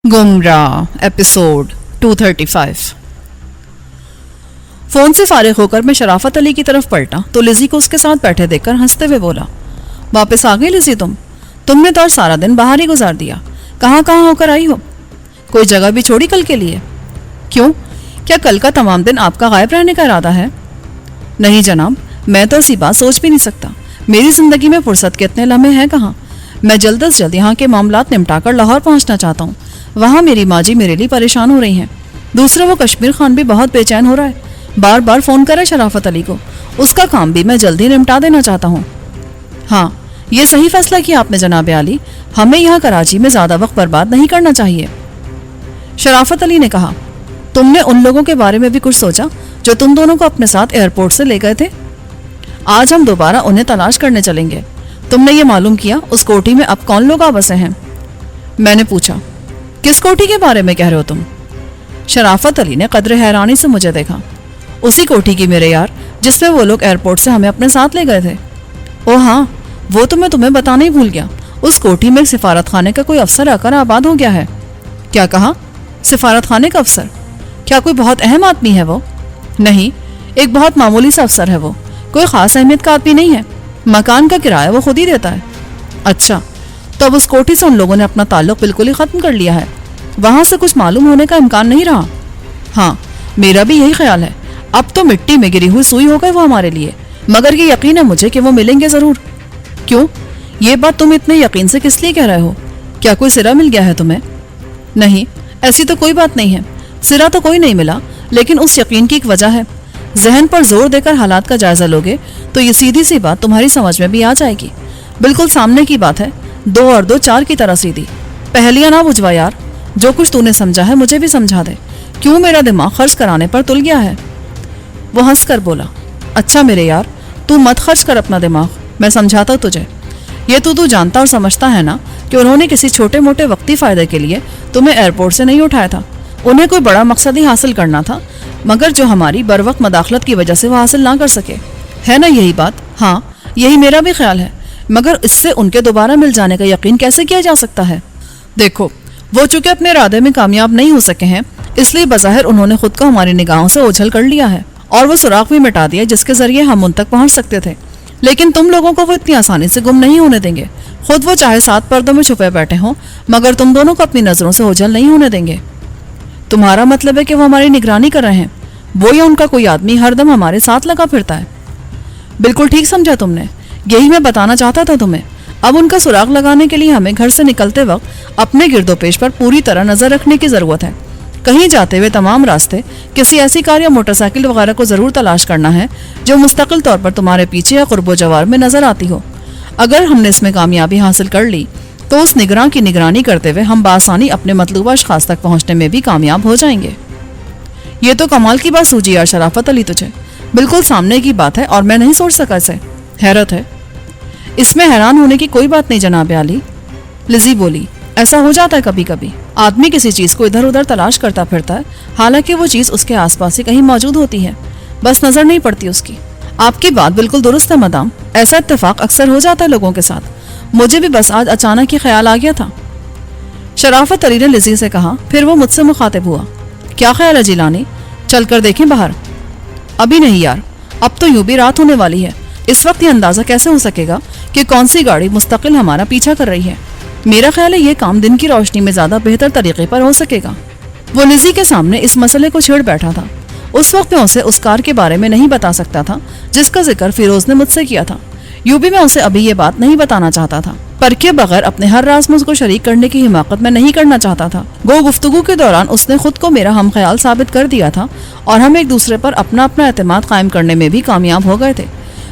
गुमराह episode 235। Phone से फारिग होकर मैं शराफत अली की तरफ पलटा तो लिज़ी को उसके साथ बैठे देखकर हंसते हुए बोला, वापस आ गई लिज़ी तुमने तो और सारा दिन बाहर ही गुजार दिया। कहाँ कहाँ होकर आई हो? कोई जगह भी छोड़ी कल के लिए? क्यों, क्या कल का तमाम दिन आपका गायब रहने का इरादा है? नहीं जनाब, मैं तो ऐसी बात सोच भी नहीं सकता। मेरी जिंदगी में फुर्सत के इतने लम्हे हैं कहाँ। मैं जल्द से जल्द यहाँ के मामलात निपटाकर लाहौर पहुँचना चाहता हूँ। वहाँ मेरी माँ जी मेरे लिए परेशान हो रही हैं। दूसरा वो कश्मीर खान भी बहुत बेचैन हो रहा है, बार बार फ़ोन करे शराफत अली को। उसका काम भी मैं जल्दी निपटा देना चाहता हूँ। हाँ, ये सही फैसला किया आपने जनाब आली। हमें यहाँ कराची में ज़्यादा वक्त बर्बाद नहीं करना चाहिए। शराफत अली ने कहा, तुमने उन लोगों के बारे में भी कुछ सोचा जो तुम दोनों को अपने साथ एयरपोर्ट से ले गए थे? आज हम दोबारा उन्हें तलाश करने चलेंगे। तुमने ये मालूम किया उस कोठी में अब कौन लोग आ बसे हैं? मैंने पूछा, किस कोठी के बारे में कह रहे हो तुम? शराफत अली ने कदर हैरानी से मुझे देखा। उसी कोठी की मेरे यार, जिसमें वो लोग एयरपोर्ट से हमें अपने साथ ले गए थे। ओह हाँ, वो तो मैं तुम्हें बताना ही भूल गया। उस कोठी में एक सिफारत खाने का कोई अफसर आकर आबाद हो गया है। क्या कहा? सिफारत खाने का अफसर? क्या कोई बहुत अहम आदमी है वो? नहीं, एक बहुत मामूली सा अफसर है वो। कोई खास अहमियत का आदमी नहीं है। मकान का किराया वो खुद ही देता है। अच्छा, तो अब उस कोठी से उन लोगों ने अपना ताल्लुक बिल्कुल ही खत्म कर लिया है। वहां से कुछ मालूम होने का इम्कान नहीं रहा। हाँ, मेरा भी यही ख्याल है। अब तो मिट्टी में गिरी हुई सुई हो गए वो हमारे लिए। मगर ये यकीन है मुझे कि वो मिलेंगे जरूर। क्यों, ये बात तुम इतने यकीन से किस लिए कह रहे हो? क्या कोई सिरा मिल गया है तुम्हें? नहीं, ऐसी तो कोई बात नहीं है। सिरा तो कोई नहीं मिला, लेकिन उस यकीन की एक वजह है। जहन पर जोर देकर हालात का जायजा लोगे तो ये सीधी सी बात तुम्हारी समझ में भी आ जाएगी। बिल्कुल सामने की बात है, 2 और 2 4 की तरह सीधी। पहलियां ना बुझवा यार, जो कुछ तूने समझा है मुझे भी समझा दे। क्यों मेरा दिमाग खर्च कराने पर तुल गया है? वो हंस कर बोला, अच्छा मेरे यार, तू मत खर्च कर अपना दिमाग, मैं समझाता तुझे। ये तो तू जानता और समझता है ना कि उन्होंने किसी छोटे मोटे वक्ती फायदे के लिए तुम्हें एयरपोर्ट से नहीं उठाया था। उन्हें कोई बड़ा मकसद ही हासिल करना था, मगर जो हमारी बरवक्त मदाखलत की वजह से वो हासिल ना कर सके। है ना यही बात? हाँ, यही मेरा भी ख्याल है। मगर इससे उनके दोबारा मिल जाने का यकीन कैसे किया जा सकता है? देखो, वो चूंकि अपने इरादे में कामयाब नहीं हो सके हैं, इसलिए बज़ाहिर उन्होंने खुद को हमारी निगाहों से ओझल कर लिया है और वो सुराख भी मिटा दिया जिसके जरिए हम उन तक पहुंच सकते थे। लेकिन तुम लोगों को वो इतनी आसानी से गुम नहीं होने देंगे। खुद वो चाहे 7 पर्दों में छुपे बैठे हों, मगर तुम दोनों को अपनी नजरों से ओझल नहीं होने देंगे। तुम्हारा मतलब है कि वो हमारी निगरानी कर रहे हैं? वो या उनका कोई आदमी हरदम हमारे साथ लगा फिरता है? बिल्कुल ठीक समझा तुमने, यही मैं बताना चाहता था तुम्हें। अब उनका सुराग लगाने के लिए हमें घर से निकलते वक्त अपने गिरदोपेश पर पूरी तरह नजर रखने की जरूरत है। कहीं जाते हुए तमाम रास्ते किसी ऐसी कार या मोटरसाइकिल वगैरह को जरूर तलाश करना है जो मुस्तकिल तौर पर तुम्हारे पीछे या कुर्बो जवार में नजर आती हो। अगर हमने इसमें कामयाबी हासिल कर ली तो उस निगरान की निगरानी करते हुए हम बासानी अपने मतलूबा अशखास तक पहुंचने में भी कामयाब हो जाएंगे। ये तो कमाल की बात सूझी यार शराफत अली तुझे। बिल्कुल सामने की बात है और मैं नहीं सोच सका इसे। हैरत है। इसमें हैरान होने की कोई बात नहीं जनाब आली। लिज़ी बोली, ऐसा हो जाता है कभी कभी। आदमी किसी चीज को इधर उधर तलाश करता फिरता है, हालांकि वो चीज उसके आसपास ही कहीं मौजूद होती है, बस नजर नहीं पड़ती उसकी। आपकी बात बिल्कुल दुरुस्त है मदाम। ऐसा इत्तेफाक अक्सर हो जाता है लोगों के साथ। मुझे भी बस आज अचानक ही ख्याल आ गया था। शराफत अली ने लिज़ी से कहा। फिर वो मुझसे मुखातिब हुआ, क्या ख्याल है जिलानी, चल कर देखें बाहर? अभी नहीं यार, अब तो यूं भी रात होने वाली है। इस वक्त ये अंदाजा कैसे हो सकेगा कि कौन सी गाड़ी मुस्तकिल हमारा पीछा कर रही है? मेरा ख्याल है ये काम दिन की रोशनी में ज्यादा बेहतर तरीके पर हो सकेगा। वो लिज़ी के सामने इस मसले को छेड़ बैठा था। उस वक्त मैं उसे उस कार के बारे में नहीं बता सकता था जिसका जिक्र फिरोज ने मुझसे किया था। यूं भी मैं उसे अभी ये बात नहीं बताना चाहता था, पर के बगैर अपने हर राज में उसको शरीक करने की हिमाकत मैं नहीं करना चाहता था। गो गुफ्तगू के दौरान उसने खुद को मेरा हम ख्याल साबित कर दिया था और हम एक दूसरे पर अपना अपना एतमाद कायम करने में भी कामयाब हो गए थे।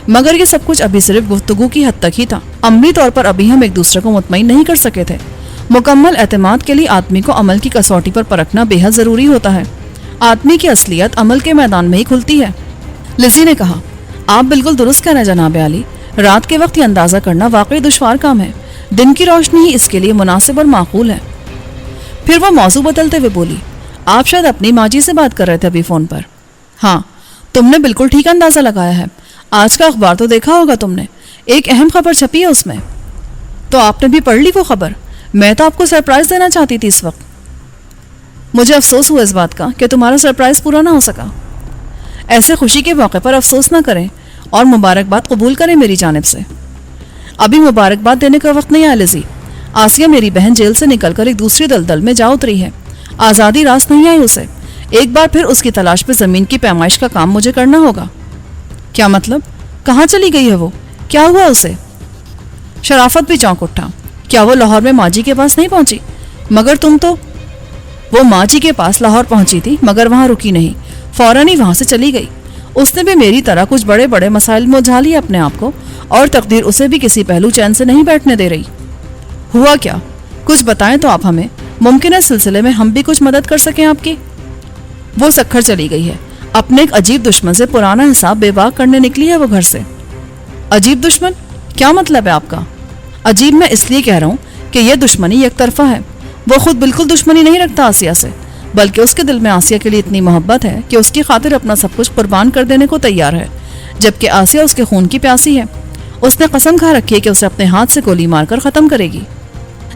मगर ये सब कुछ अभी सिर्फ गुफ्तगू की हद तक ही था। अमली तौर पर अभी हम एक दूसरे को मुतमईन नहीं कर सके थे। मुकम्मल एतमाद के लिए आदमी को अमल की कसौटी पर परखना बेहद जरूरी होता है। आदमी की असलियत अमल के मैदान में ही खुलती है। लिज़ी ने कहा, आप बिल्कुल दुरुस्त कह रहे हैं जनाब आली। रात के वक्त ये अंदाजा करना वाकई दुश्वार काम है। दिन की रोशनी ही इसके लिए मुनासिब और माकूल है। फिर वो मौजू बदलते हुए बोली, आप शायद अपनी माँ जी से बात कर रहे थे अभी फोन पर? हाँ, तुमने बिल्कुल ठीक अंदाजा लगाया है। आज का अखबार तो देखा होगा तुमने, एक अहम खबर छपी है उसमें। तो आपने भी पढ़ ली वो खबर? मैं तो आपको सरप्राइज देना चाहती थी इस वक्त। مجھے افسوس ہوا اس بات کا کہ تمہارا سرپرائز پورا نہ ہو سکا. ایسے خوشی کے موقع پر افسوس نہ کریں اور مبارکباد قبول کریں میری جانب سے. ابھی مبارکباد دینے کا وقت نہیں آیا لزی. آسیہ میری بہن جیل سے نکل کر ایک دوسری دلدل میں جا اتری ہے. آزادی راست نہیں آئی اسے. ایک بار پھر اس کی تلاش پہ زمین کی پیمائش کا کام مجھے کرنا ہوگا. کیا مطلب؟ کہاں چلی گئی ہے وہ؟ کیا ہوا اسے؟ شرافت بھی چونک اٹھا. کیا وہ لاہور میں ماں جی کے پاس نہیں پہنچی؟ مگر تم تو... وہ ماں جی کے پاس لاہور پہنچی تھی مگر وہاں رکی نہیں, فوراً ہی وہاں سے چلی گئی. اس نے بھی میری طرح کچھ بڑے بڑے مسائل میں الجھا لیا اپنے آپ کو, اور تقدیر اسے بھی کسی پہلو چین سے نہیں بیٹھنے دے رہی. ہوا کیا؟ کچھ بتائیں تو آپ ہمیں, ممکن ہے سلسلے میں ہم بھی کچھ مدد کر سکیں آپ کی. وہ سکھر چلی گئی ہے. اپنے ایک عجیب دشمن سے پرانا حساب بے باک کرنے نکلی ہے وہ گھر سے. عجیب دشمن؟ کیا مطلب ہے آپ کا؟ عجیب میں اس لیے کہہ رہا ہوں کہ یہ دشمنی یک طرفہ ہے. وہ خود بالکل دشمنی نہیں رکھتا آسیہ سے, بلکہ اس کے دل میں آسیہ کے لیے اتنی محبت ہے کہ اس کی خاطر اپنا سب کچھ قربان کر دینے کو تیار ہے, جبکہ آسیہ اس کے خون کی پیاسی ہے. اس نے قسم کھا رکھی ہے کہ اسے اپنے ہاتھ سے گولی مار کر ختم کرے گی.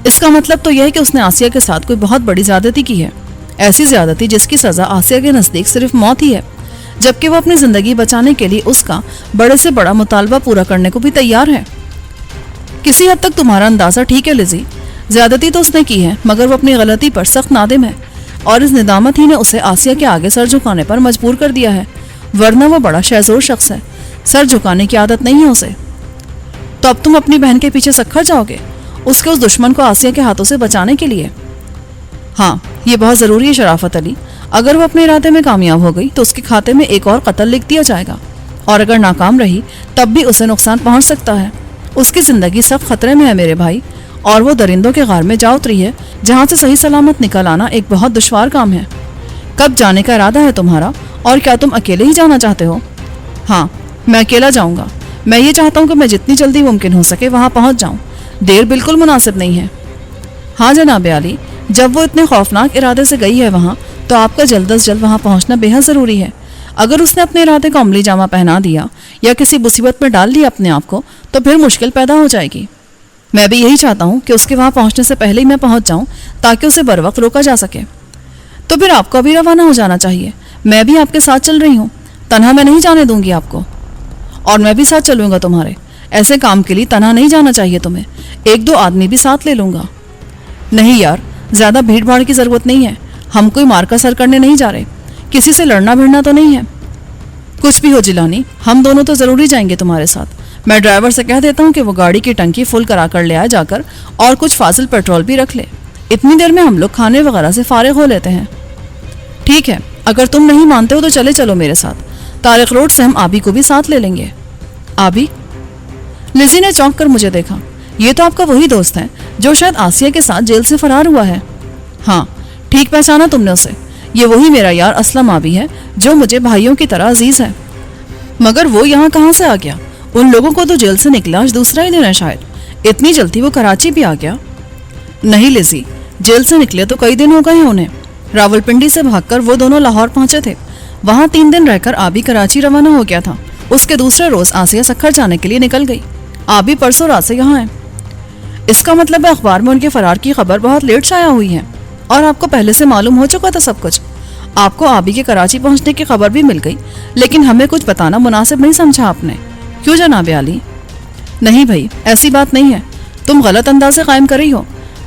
اس کا مطلب تو یہ ہے کہ اس نے آسیہ کے ساتھ کوئی بہت بڑی زیادتی کی ہے, ایسی زیادتی جس کی سزا آسیہ کے نزدیک صرف موت ہی ہے, جبکہ وہ اپنی زندگی بچانے کے لیے اس کا بڑے سے بڑا مطالبہ پورا کرنے کو بھی تیار ہے. کسی حد تک تمہارا اندازہ ٹھیک ہے لزی. زیادتی تو اس نے کی ہے مگر وہ اپنی غلطی پر سخت نادم ہے, اور اس ندامت ہی نے اسے آسیہ کے آگے سر جھکانے پر مجبور کر دیا ہے, ورنہ وہ بڑا شہزور شخص ہے, سر جھکانے کی عادت نہیں ہے اسے. تو اب تم اپنی بہن کے پیچھے سکھر جاؤ گے اس کے اس دشمن کو آسیہ کے ہاتھوں سے بچانے کے لیے؟ ہاں, یہ بہت ضروری ہے شرافت علی. اگر وہ اپنے ارادے میں کامیاب ہو گئی تو اس کے کھاتے میں ایک اور قتل لکھ دیا جائے گا, اور اگر ناکام رہی تب بھی اسے نقصان پہنچ سکتا ہے. اس کی زندگی سب خطرے میں ہے میرے بھائی, اور وہ درندوں کے غار میں جا اتری ہے جہاں سے صحیح سلامت نکل آنا ایک بہت دشوار کام ہے. کب جانے کا ارادہ ہے تمہارا, اور کیا تم اکیلے ہی جانا چاہتے ہو؟ ہاں, میں اکیلا جاؤں گا. میں یہ چاہتا ہوں کہ میں جتنی جلدی ممکن ہو سکے وہاں پہنچ جاؤں. دیر بالکل مناسب نہیں ہے. ہاں جناب عالی, جب وہ اتنے خوفناک ارادے سے گئی ہے وہاں, تو آپ کا جلد از جلد وہاں پہنچنا بے حد ضروری ہے. اگر اس نے اپنے ارادے کو عملی جامہ پہنا دیا یا کسی مصیبت میں ڈال دیا اپنے آپ کو, تو پھر مشکل پیدا ہو جائے گی. میں بھی یہی چاہتا ہوں کہ اس کے وہاں پہنچنے سے پہلے ہی میں پہنچ جاؤں تاکہ اسے بر وقت روکا جا سکے. تو پھر آپ کو ابھی روانہ ہو جانا چاہیے. میں بھی آپ کے ساتھ چل رہی ہوں, تنہا میں نہیں جانے دوں گی آپ کو. اور میں بھی ساتھ چلوں گا تمہارے. ایسے کام کے لیے تنہا نہیں جانا چاہیے تمہیں, ایک دو آدمی بھی ساتھ لے لوں گا. نہیں یار, زیادہ بھیڑ بھاڑ کی ضرورت نہیں ہے. ہم کوئی مار کا سر کرنے نہیں جا رہے, کسی سے لڑنا بھیڑنا تو نہیں ہے. کچھ بھی ہو جیلانی, ہم دونوں تو ضروری جائیں گے تمہارے ساتھ. میں ڈرائیور سے کہہ دیتا ہوں کہ وہ گاڑی کی ٹنکی فل کرا کر لے آئے جا کر, اور کچھ فاضل پیٹرول بھی رکھ لے. اتنی دیر میں ہم لوگ کھانے وغیرہ سے فارغ ہو لیتے ہیں. ٹھیک ہے, اگر تم نہیں مانتے ہو تو چلے چلو میرے ساتھ. طارق روڈ سے ہم آبی کو بھی ساتھ لے لیں گے. آبی؟ لزی نے چونک کر مجھے دیکھا. یہ تو آپ کا وہی دوست ہے جو شاید آسیہ کے ساتھ جیل سے فرار ہوا ہے. ہاں, ٹھیک پہچانا تم نے اسے. یہ وہی میرا یار اسلم آبی ہے جو مجھے بھائیوں کی طرح عزیز ہے. مگر وہ یہاں کہاں سے آ گیا؟ ان لوگوں کو تو جیل سے نکلا آج دوسرا ہی دن ہے شاید. اتنی جلدی وہ کراچی بھی آ گیا؟ نہیں لزی, جیل سے نکلے تو کئی دن ہو گئے ہیں انہیں. راولپنڈی سے بھاگ کر وہ دونوں لاہور پہنچے تھے. وہاں 3 دن رہ کر آبی کراچی روانہ ہو گیا تھا. اس کے دوسرے روز آسیہ سکھر جانے کے لیے نکل گئی. آبی پرسوں رات سے یہاں ہے. اس کا مطلب ہے اخبار میں ان کے فرار کی خبر بہت لیٹ شائع ہوئی ہے, اور آپ کو پہلے سے معلوم ہو چکا تھا سب کچھ. آپ کو آبی کے کراچی پہنچنے کی خبر بھی مل گئی, لیکن ہمیں کچھ بتانا مناسب نہیں سمجھا آپ نے. کیوں جناب عالی؟ نہیں بھائی, ایسی بات نہیں ہے. تم غلط اندازے قائم کر رہی ہو.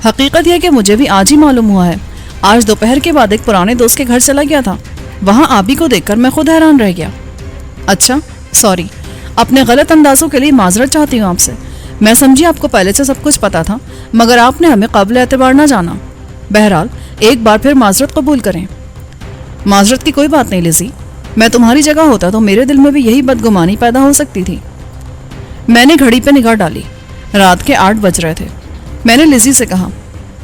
حقیقت یہ کہ مجھے بھی آج ہی معلوم ہوا ہے. آج دوپہر کے بعد ایک پرانے دوست کے گھر چلا گیا تھا. وہاں آبی کو دیکھ کر میں خود حیران رہ گیا. اچھا, سوری. اپنے غلط اندازوں کے لیے معذرت چاہتی ہوں آپ سے. میں سمجھی آپ کو پہلے سے سب کچھ پتا تھا, مگر آپ نے ہمیں قابل اعتبار نہ جانا. بہرحال ایک بار پھر معذرت قبول کریں. معذرت کی کوئی بات نہیں لزی. میں تمہاری جگہ ہوتا تو میرے دل میں بھی یہی بدگمانی پیدا ہو سکتی تھی. میں نے گھڑی پہ نگاہ ڈالی. رات کے 8 بج رہے تھے. میں نے لزی سے کہا,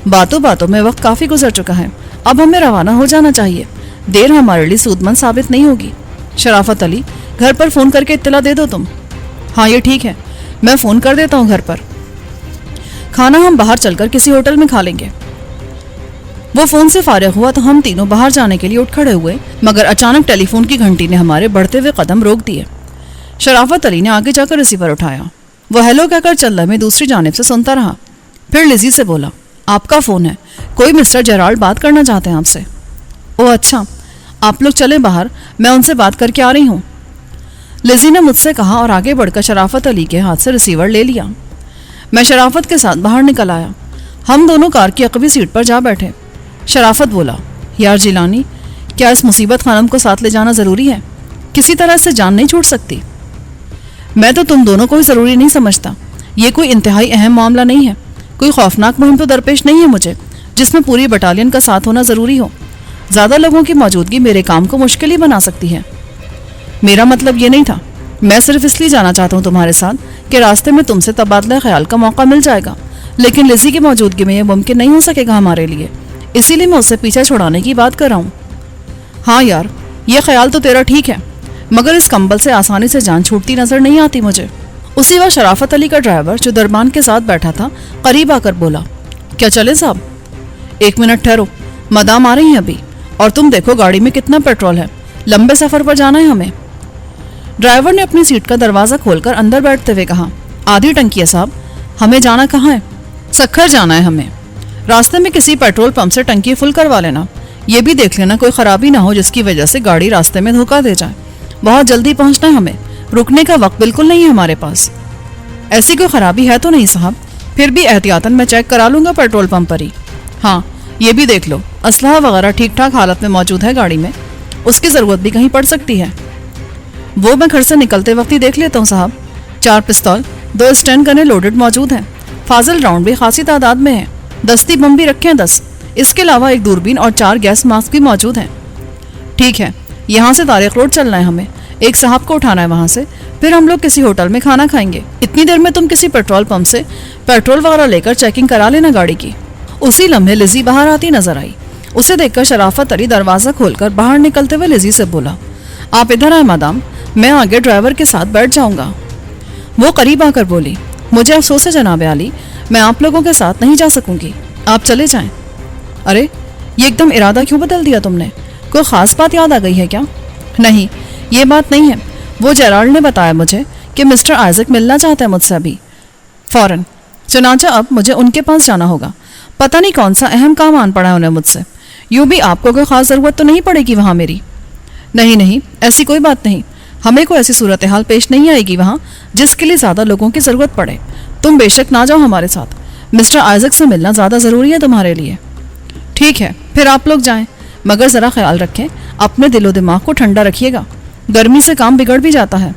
باتوں باتوں میں وقت کافی گزر چکا ہے, اب ہمیں روانہ ہو جانا چاہیے. دیر ہمارے لیے سود مند ثابت نہیں ہوگی. شرافت علی, گھر پر فون کر کے اطلاع دے دو تم. ہاں یہ ٹھیک ہے, میں فون کر دیتا ہوں گھر پر. کھانا ہم باہر چل کر کسی ہوٹل میں کھا لیں گے. وہ فون سے فارغ ہوا تو ہم تینوں باہر جانے کے لیے اٹھ کھڑے ہوئے, مگر اچانک ٹیلی فون کی گھنٹی نے ہمارے بڑھتے ہوئے قدم روک دیے. شرافت علی نے آگے جا کر ریسیور اٹھایا. وہ ہیلو کہہ کر چل میں دوسری جانب سے سنتا رہا. پھر لزی سے بولا, آپ کا فون ہے, کوئی مسٹر جیرالڈ بات کرنا چاہتے ہیں آپ سے. ओ अच्छा, आप लोग चले बाहर, मैं उनसे बात करके आ रही हूँ, लिज़ी ने मुझसे कहा और आगे बढ़कर शराफत अली के हाथ से रिसीवर ले लिया। मैं शराफत के साथ बाहर निकल आया। हम दोनों कार की अकबी सीट पर जा बैठे। शराफत बोला, यार जिलानी, क्या इस मुसीबत खानम को साथ ले जाना ज़रूरी है? किसी तरह से जान नहीं छूट सकती। मैं तो तुम दोनों को ही ज़रूरी नहीं समझता। ये कोई इंतहाई अहम मामला नहीं है। कोई खौफनाक मुहिम तो दरपेश नहीं है मुझे जिसमें पूरी बटालियन का साथ होना ज़रूरी हो। ज़्यादा लोगों की मौजूदगी मेरे काम को मुश्किल ही बना सकती है। मेरा मतलब ये नहीं था। मैं सिर्फ इसलिए जाना चाहता हूँ तुम्हारे साथ कि रास्ते में तुमसे तबादला ख्याल का मौका मिल जाएगा, लेकिन लिज़ी की मौजूदगी में यह मुमकिन नहीं हो सकेगा हमारे लिए। इसीलिए मैं उससे पीछा छुड़ाने की बात कर रहा हूँ। हाँ यार, ये ख्याल तो तेरा ठीक है, मगर इस कंबल से आसानी से जान छूटती नजर नहीं आती मुझे। उसी वक्त शराफत अली का ड्राइवर जो दरबान के साथ बैठा था करीब आकर बोला, क्या चले साहब? 1 मिनट ठहरो, मदाम आ रही हैं अभी, और तुम देखो गाड़ी में कितना पेट्रोल है, लंबे सफर पर जाना है हमें। ड्राइवर ने अपनी सीट का दरवाज़ा खोलकर अंदर बैठते हुए कहा, आधी टंकी है साहब, हमें जाना कहाँ है? सक्खर जाना है हमें। रास्ते में किसी पेट्रोल पंप से टंकी फुल करवा लेना। ये भी देख लेना कोई ख़राबी ना हो जिसकी वजह से गाड़ी रास्ते में धोखा दे जाए। बहुत जल्दी पहुंचना है हमें, रुकने का वक्त बिल्कुल नहीं है हमारे पास। ऐसी कोई ख़राबी है तो नहीं साहब? फिर भी एहतियातन मैं चेक करा लूँगा पेट्रोल पंप पर ही। हाँ, ये भी देख लो असलहा वगैरह ठीक ठाक हालत में मौजूद है गाड़ी में, उसकी ज़रूरत भी कहीं पड़ सकती है। वो मैं घर से निकलते वक्त ही देख लेता हूँ साहब। 4 पिस्तौल, 2 स्टैंड गनें लोडेड मौजूद हैं, फाजिल राउंड भी खासी तादाद में है, दस्ती बम भी रखे हैं 10। इसके अलावा एक दूरबीन और 4 गैस मास्क भी मौजूद हैं। ठीक है, यहाँ से तारिक रोड चलना है हमें, एक साहब को उठाना है वहाँ से, फिर हम लोग किसी होटल में खाना खाएंगे। इतनी देर में तुम किसी पेट्रोल पंप से पेट्रोल वगैरह लेकर चेकिंग करा लेना गाड़ी की। उसी लम्हे लिज़ी बाहर आती नजर आई। उसे देखकर शराफत अली दरवाज़ा खोलकर बाहर निकलते हुए लिज़ी से बोला, आप इधर आए मादाम, मैं आगे ड्राइवर के साथ बैठ जाऊंगा। वो करीब आकर बोली, मुझे अफसोस है जनाब आली, मैं आप लोगों के साथ नहीं जा सकूंगी, आप चले जाएं। अरे, ये एकदम इरादा क्यों बदल दिया तुमने? कोई ख़ास बात याद आ गई है क्या? नहीं, ये बात नहीं है। वो जेराल्ड ने बताया मुझे कि मिस्टर आइजक मिलना चाहता है मुझसे अभी फ़ौरन। चनाचा अब मुझे उनके पास जाना होगा। पता नहीं कौन सा अहम काम आन पड़ा है उन्हें मुझसे। यूँ भी आपको कोई ख़ास ज़रूरत तो नहीं पड़ेगी वहाँ मेरी? नहीं नहीं, ऐसी कोई बात नहीं। हमें कोई ऐसी सूरत हाल पेश नहीं आएगी वहाँ जिसके लिए ज़्यादा लोगों की ज़रूरत पड़े। तुम बेशक ना जाओ हमारे साथ, मिस्टर आइजक से मिलना ज़्यादा ज़रूरी है तुम्हारे लिए। ठीक है, फिर आप लोग जाएं, मगर ज़रा ख्याल रखें, अपने दिलो दिमाग को ठंडा रखिएगा, गर्मी से काम बिगड़ भी जाता है।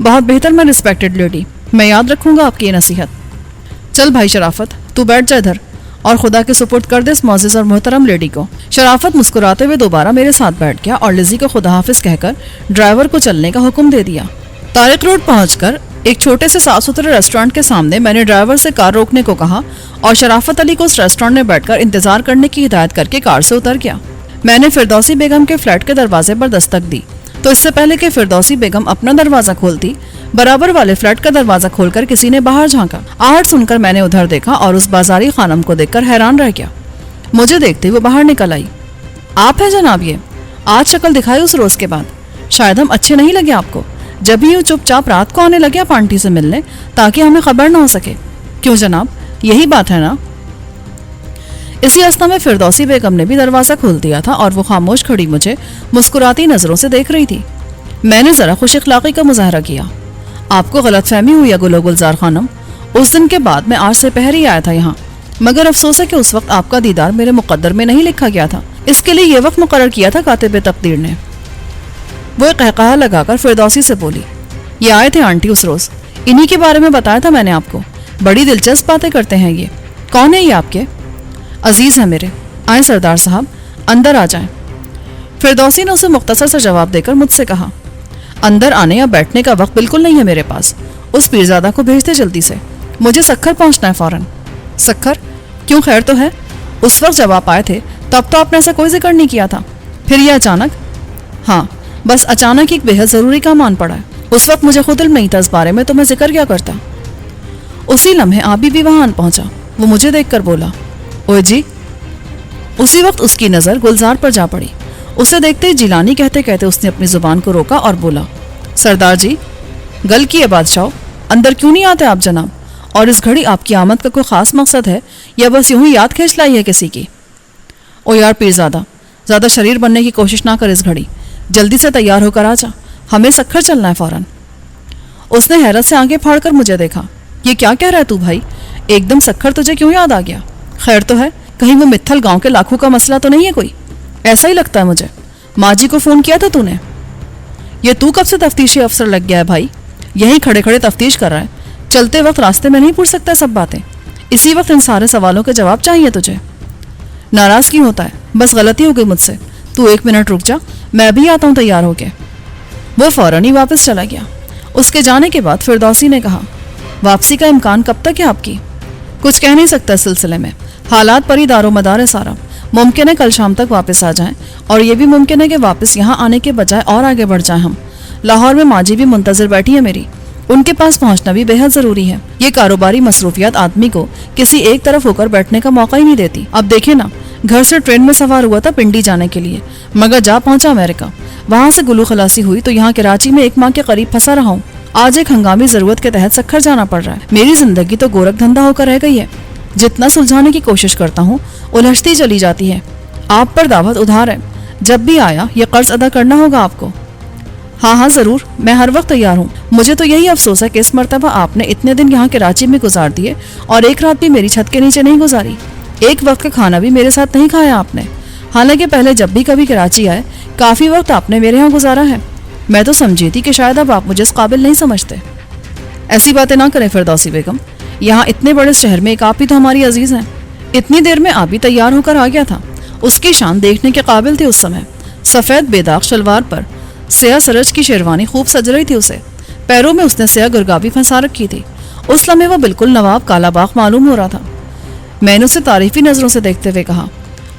बहुत बेहतर मैं रिस्पेक्टेड लेडी, मैं याद रखूँगा आपकी ये नसीहत। चल भाई शराफत, तू बैठ जा इधर और खुदा के सुपुर्द कर दे इस मौजिज़ और मोहतरम लेडी को। शराफत मुस्कुराते हुए दोबारा मेरे साथ बैठ गया और लिज़ी को खुदा हाफिज कहकर ड्राइवर को चलने का हुक्म दे दिया। तारिक रोड पहुंचकर एक छोटे से साफ सुथरे रेस्टोरेंट के सामने मैंने ड्राइवर से कार रोकने को कहा और शराफत अली को उस रेस्टोरेंट में बैठकर इंतजार करने की हिदायत करके कार से उतर गया। मैंने फिरदौसी बेगम के फ्लैट के दरवाजे पर दस्तक दी तो इससे पहले कि फिरदौसी बेगम अपना दरवाजा खोलती, बराबर वाले फ्लैट का दरवाजा खोलकर किसी ने बाहर झांका। आहट सुनकर मैंने उधर देखा और उस बाजारी खानम को देखकर हैरान रह गया। मुझे देखते वो बाहर निकल आई। आप है जनाब ये? आज शक्ल दिखाई उस रोज के बाद, शायद हम अच्छे नहीं लगे आपको, जब ही यूँ चुपचाप रात को आने लगे आप आंटी से मिलने ताकि हमें खबर ना हो सके। क्यों जनाब, यही बात है ना? इसी अवस्था में फिरदौसी बेगम ने भी दरवाज़ा खोल दिया था और वो खामोश खड़ी मुझे मुस्कुराती नज़रों से देख रही थी। मैंने ज़रा खुश अखलाक़ी का मुजाहरा किया। आपको गलतफहमी हुई है गुलो गुलजार खानम, उस दिन के बाद मैं आज से पहर ही आया था यहाँ, मगर अफसोस है कि उस वक्त आपका दीदार मेरे मुकद्दर में नहीं लिखा गया था। इसके लिए ये वक्त मुकर्रर किया था कातिब तकदीर ने। वो एक कहकहा लगाकर फिरदौसी से बोली, ये आए थे आंटी उस रोज़, इन्हीं के बारे में बताया था मैंने आपको। बड़ी दिलचस्प बातें करते हैं ये। कौन है ये आपके? अजीज़ है मेरे। आए सरदार साहब, अंदर आ जाएं। फिरदौसी ने उसे मुख्तसर सा जवाब देकर मुझसे कहा, अंदर आने या बैठने का वक्त बिल्कुल नहीं है मेरे पास। उस पीरजादा को भेज दे जल्दी से, मुझे सक्खर पहुंचना है फ़ौरन। सक्खर? क्यों, खैर तो है? उस वक्त जब आप आए थे तब तो आपने ऐसा कोई जिक्र नहीं किया था, फिर ये अचानक? हाँ, बस अचानक एक बेहद ज़रूरी काम आन पड़ा है। उस वक्त मुझे खुद इल्म नहीं था इस बारे में तो मैं जिक्र क्या करता। उसी लम्हे आबी भी वहाँ आन पहुँचा। वो मुझे देख कर बोला, ओए जी। उसी वक्त उसकी नज़र गुलजार पर जा पड़ी। उसे देखते ही जिलानी कहते कहते उसने अपनी ज़ुबान को रोका और बोला, सरदार जी, गल की है बादशाह, अंदर क्यों नहीं आते आप जनाब? और इस घड़ी आपकी आमद का कोई ख़ास मकसद है या बस यूं ही याद खींच लाई है किसी की? ओ यार पीरज़ादा, ज़्यादा शरीर बनने की कोशिश ना कर इस घड़ी, जल्दी से तैयार होकर आ जा, हमें सक्खर चलना है फ़ौरन। उसने हैरत से आंखें फाड़कर मुझे देखा। ये क्या कह रहा है तू भाई, एकदम सक्खर तुझे क्यों याद आ गया? खैर तो है, कहीं वो मित्थल गांव के लाखों का मसला तो नहीं है कोई? ऐसा ही लगता है मुझे। माँ जी को फ़ोन किया था तूने? ये तू कब से तफ्तीशी अफसर लग गया है भाई? यहीं खड़े खड़े तफ्तीश कर रहा है, चलते वक्त रास्ते में नहीं पूछ सकता सब बातें? इसी वक्त इन सारे सवालों के जवाब चाहिए तुझे। नाराज़ क्यों होता है? बस गलती हो गई मुझसे, तू 1 मिनट रुक जा, मैं भी आता हूँ तैयार होके। वो फ़ौरन ही वापस चला गया। उसके जाने के बाद फिरदौसी ने कहा, वापसी का इम्कान कब तक है आपकी? कुछ कह नहीं सकता इस सिलसिले में, हालात पर ही दारोमदार है सारा। मुमकिन है कल शाम तक वापस आ जाएं, और ये भी मुमकिन है कि वापस यहाँ आने के बजाय और आगे बढ़ जाएं हम। लाहौर में माँ जी भी मुंतज़िर बैठी है मेरी, उनके पास पहुँचना भी बेहद ज़रूरी है। ये कारोबारी मसरूफियात आदमी को किसी एक तरफ होकर बैठने का मौका ही नहीं देती। अब देखे ना, घर से ट्रेन में सवार हुआ था पिंडी जाने के लिए, मगर जा पहुंचा अमेरिका। वहां से गुलू खलासी हुई तो यहाँ कराची में 1 माह के करीब फंसा रहा हूँ। आज एक हंगामी जरूरत के तहत सक्खर जाना पड़ रहा है। मेरी जिंदगी तो गोरख धंधा होकर रह गई है। जितना सुलझाने की कोशिश करता हूँ उलझती चली जाती है। आप पर दावत उधार है, जब भी आया ये कर्ज अदा करना होगा आपको। हाँ हाँ जरूर, मैं हर वक्त तैयार हूँ। मुझे तो यही अफसोस है कि इस मरतबा आपने इतने दिन यहाँ कराची में गुजार दिए और एक रात भी मेरी छत के नीचे नहीं गुजारी। एक वक्त का खाना भी मेरे साथ नहीं खाया आपने। हालांकि पहले जब भी कभी कराची आए काफ़ी वक्त आपने मेरे यहाँ गुजारा है। मैं तो समझी थी कि शायद अब आप मुझे इस काबिल नहीं समझते। ऐसी बातें ना करें फिरदौसी बेगम, यहाँ इतने बड़े शहर में एक आप ही तो हमारी अजीज़ हैं। इतनी देर में आप भी तैयार होकर आ गया था। उसकी शान देखने के काबिल थी उस समय। सफ़ेद बेदाग शलवार पर स्याह सरज की शेरवानी खूब सज रही थी उसे। पैरों में उसने स्याह गुरगाबी फंसा रखी थी। उस लम्हे वो बिल्कुल नवाब कालाबाग मालूम हो रहा था। मैंने उसे तारीफी नज़रों से देखते हुए कहा,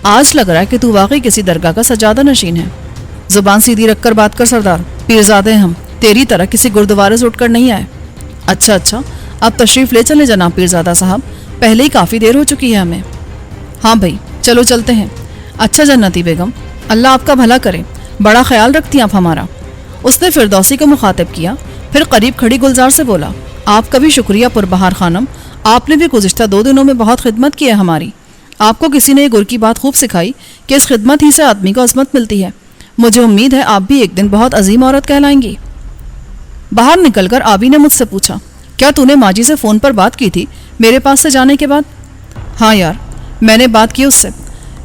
आज लग रहा है कि तू वाकई किसी दरगाह का सजादा नशीन है। जुबान सीधी रखकर बात कर सरदार, पीरजादे हम तेरी तरह किसी गुरुद्वारे से उठकर नहीं आए। अच्छा, अब तशरीफ़ ले चले जनाब पीरजादा साहब, पहले ही काफ़ी देर हो चुकी है हमें। हाँ भाई चलो चलते हैं। अच्छा जन्नती बेगम, अल्लाह आपका भला करे, बड़ा ख्याल रखती आप हमारा। उसने फिरदौसी को मुखातिब किया, फिर करीब खड़ी गुलजार से बोला, आपका भी शुक्रिया पुरबहार खानम, आपने भी गुज़िश्ता 2 दिनों में बहुत खिदमत की है हमारी। आपको किसी ने ये गुर की बात खूब सिखाई कि इस खिदमत ही से आदमी को अज़मत मिलती है। मुझे उम्मीद है आप भी एक दिन बहुत अजीम औरत कहलाएंगी। बाहर निकलकर आबी ने मुझसे पूछा, क्या तूने माजी से फ़ोन पर बात की थी मेरे पास से जाने के बाद? हाँ यार, मैंने बात की उससे।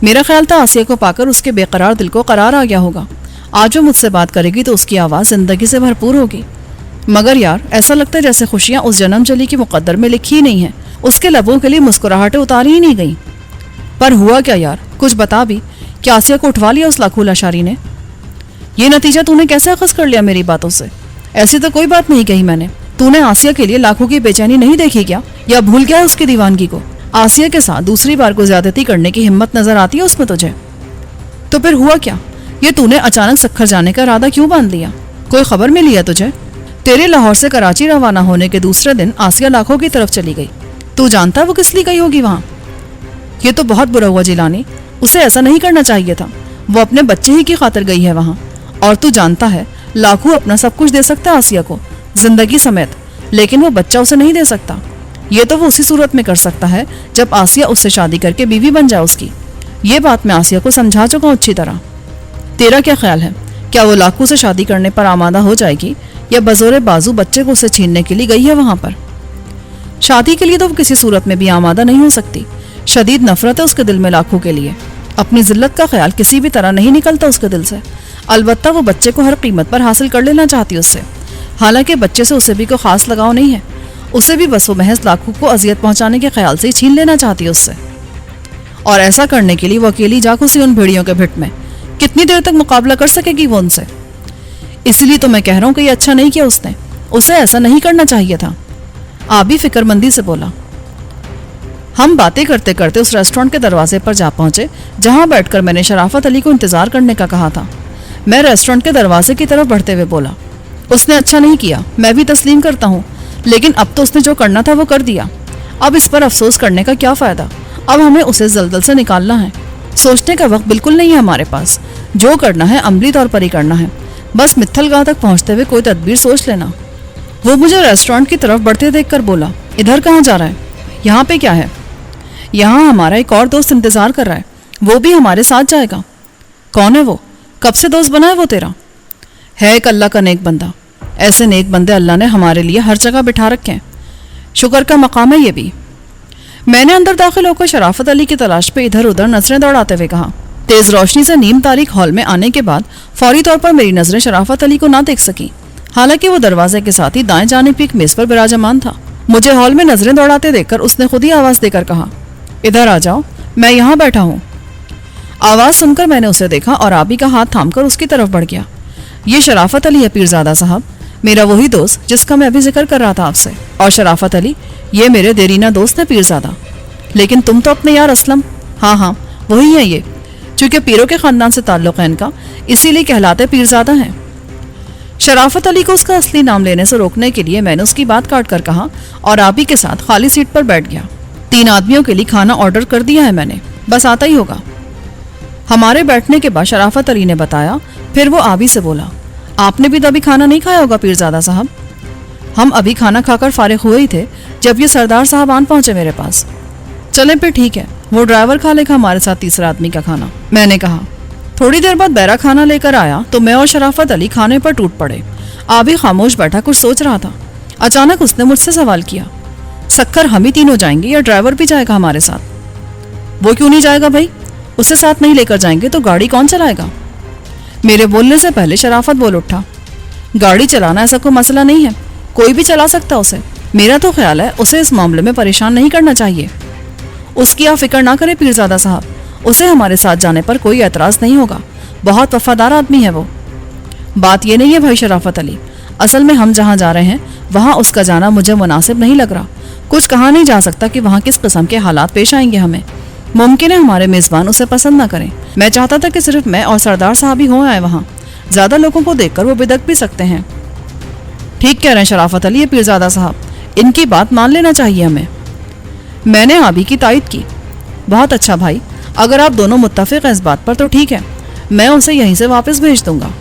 मेरा ख्याल था आसिया को पाकर उसके बेकरार दिल को करार आ गया होगा। आज वो मुझसे बात करेगी तो उसकी आवाज़ ज़िंदगी से भरपूर होगी। मगर यार ऐसा लगता है जैसे खुशियाँ उस जन्म जली की मुकद्दर में लिखी ही नहीं है। उसके लबों के लिए मुस्कुराहटें उतारी ही नहीं गई। पर हुआ क्या यार, कुछ बता भी। क्या आसिया को उठवा लिया उस लाखों लाशारी ने? ये नतीजा तूने कैसे अखज़ कर लिया मेरी बातों से? ऐसी तो कोई बात नहीं कही मैंने। तूने आसिया के लिए लाखों की बेचैनी नहीं देखी क्या, या भूल गया है उसकी दीवानगी को? आसिया के साथ दूसरी बार को ज्यादती करने की हिम्मत नजर आती है उसमें तुझे? तो फिर हुआ क्या? ये तूने अचानक सक्खर जाने का इरादा क्यों बांध लिया? कोई खबर मिली है तुझे? तेरे लाहौर से कराची रवाना होने के दूसरे दिन आसिया लाखों की तरफ चली गई। तू जानता है वो किस लिए गई होगी वहां? ये तो बहुत बुरा हुआ जिलानी, उसे ऐसा नहीं करना चाहिए था। वो अपने बच्चे ही की खातिर गई है वहां। और तू जानता है लाखों अपना सब कुछ दे सकता है आसिया को, जिंदगी समेत, लेकिन वो बच्चा उसे नहीं दे सकता। ये तो वो उसी सूरत में कर सकता है जब आसिया उससे शादी करके बीवी बन जाए उसकी। ये बात मैं आसिया को समझा चुका हूँ अच्छी तरह। तेरा क्या ख्याल है, क्या वो लाखों से शादी करने पर आमादा हो जाएगी, या बजोरे बाजू बच्चे को उससे छीनने के लिए गई है वहां पर? शादी के लिए तो वो किसी सूरत में भी आमादा नहीं हो सकती। शदीद नफरत है उसके दिल में लाखों के लिए। अपनी जिल्लत का ख्याल किसी भी तरह नहीं निकलता उसके दिल से। अलबत्ता वो बच्चे को हर कीमत पर हासिल कर लेना चाहती उससे। हालांकि बच्चे से उसे भी कोई खास लगाव नहीं है। उसे भी बस वो महज लाखों को अजियत पहुंचाने के ख्याल से ही छीन लेना चाहती उससे। और ऐसा करने के लिए वो अकेली जा घुसी उन भेड़ियों के भिट में। कितनी देर तक मुकाबला कर सकेगी वो उनसे? इसीलिए तो मैं कह रहा हूँ कि ये अच्छा नहीं किया उसने। उसे ऐसा नहीं करना चाहिए था। आबी फिक्रमंदी से बोला। हम बातें करते करते उस रेस्टोरेंट के दरवाजे पर जा पहुंचे जहां बैठकर मैंने शराफत अली को इंतजार करने का कहा था। मैं रेस्टोरेंट के दरवाजे की तरफ बढ़ते हुए बोला, उसने अच्छा नहीं किया, मैं भी तस्लीम करता हूँ, लेकिन अब तो उसने जो करना था वो कर दिया। अब इस पर अफसोस करने का क्या फ़ायदा? अब हमें उसे जल्दल से निकालना है। सोचने का वक्त बिल्कुल नहीं है हमारे पास। जो करना है अमली तौर पर ही करना है। बस मित्थल गांव तक पहुंचते हुए कोई तदबीर सोच लेना। वो मुझे रेस्टोरेंट की तरफ बढ़ते देखकर बोला, इधर कहाँ जा रहा है? यहाँ पे क्या है? यहाँ हमारा एक और दोस्त इंतजार कर रहा है, वो भी हमारे साथ जाएगा। कौन है वो? कब से दोस्त बना है वो तेरा? है एक अल्लाह का नेक बंदा। ऐसे नेक बंदे अल्लाह ने हमारे लिए हर जगह बिठा रखे हैं, शुक्र का मकाम है ये भी। मैंने अंदर दाखिल होकर शराफत अली की तलाश पे इधर उधर नजरें दौड़ाते हुए कहा। तेज रोशनी से नीम तारीख हॉल में आने के बाद फौरी तौर पर मेरी नजरें शराफत अली को ना देख सकी, हालांकि वो दरवाजे के साथ ही दाएं जानिब की एक मेज पर विराजमान था। मुझे हॉल में नजरें दौड़ाते देखकर उसने खुद ही आवाज देकर कहा, इधर आ जाओ, मैं यहाँ बैठा हूँ। आवाज सुनकर मैंने उसे देखा और आबी का हाथ थामकर उसकी तरफ बढ़ गया। ये शराफत अली है पीरजादा साहब, मेरा वही दोस्त जिसका मैं अभी जिक्र कर रहा था आपसे। और शराफत अली, ये मेरे देरीना दोस्त है पीरजादा। लेकिन तुम तो अपने यार असलम। हाँ हाँ वही है ये, चूंकि पीरों के खानदान से ताल्लुक है इनका, इसीलिए कहलाते पीरजादा हैं। शराफत अली को उसका असली नाम लेने से रोकने के लिए मैंने उसकी बात काट कर कहा और आबी के साथ खाली सीट पर बैठ गया। 3 आदमियों के लिए खाना ऑर्डर कर दिया है मैंने, बस आता ही होगा। हमारे बैठने के बाद शराफत अली ने बताया, फिर वो आबी से बोला, आपने भी तो अभी खाना नहीं खाया होगा पीरजादा साहब? हम अभी खाना खाकर फारिग हुए ही थे जब ये सरदार साहब आन पहुंचे मेरे पास। चलें फिर ठीक है, वो ड्राइवर खा लेगा हमारे साथ तीसरा आदमी का खाना, मैंने कहा। थोड़ी देर बाद बैरा खाना लेकर आया तो मैं और शराफत अली खाने पर टूट पड़े। आबी खामोश बैठा कुछ सोच रहा था। अचानक उसने मुझसे सवाल किया, सक्कर हम ही तीनों जाएंगे या ड्राइवर भी जाएगा हमारे साथ? वो क्यों नहीं जाएगा भाई, उसे साथ नहीं लेकर जाएंगे तो गाड़ी कौन चलाएगा? मेरे बोलने से पहले शराफत बोल उठा, गाड़ी चलाना ऐसा कोई मसला नहीं है, कोई भी चला सकता उसे। मेरा तो ख्याल है उसे इस मामले में परेशान नहीं करना चाहिए। उसकी आप फिक्र ना करें पीरजादा साहब, उसे हमारे साथ जाने पर कोई एतराज नहीं होगा, बहुत वफादार आदमी है वो। बात ये नहीं है भाई शराफत अली, असल में हम जहाँ जा रहे हैं वहाँ उसका जाना मुझे मुनासिब नहीं लग रहा। कुछ कहा नहीं जा सकता कि वहाँ किस किस्म के हालात पेश आएंगे हमें। मुमकिन है हमारे मेज़बान उसे पसंद ना करें। मैं चाहता था कि सिर्फ मैं और सरदार साहब ही हो आए वहाँ, ज़्यादा लोगों को देखकर वो बिदक भी सकते हैं। ठीक कह रहे हैं शराफत अली पीरजादा साहब, इनकी बात मान लेना चाहिए हमें। मैंने आबी की तायद की। बहुत अच्छा भाई, अगर आप दोनों मुत्तफिक हैं इस बात पर तो ठीक है, मैं उसे यहीं से वापस भेज दूंगा।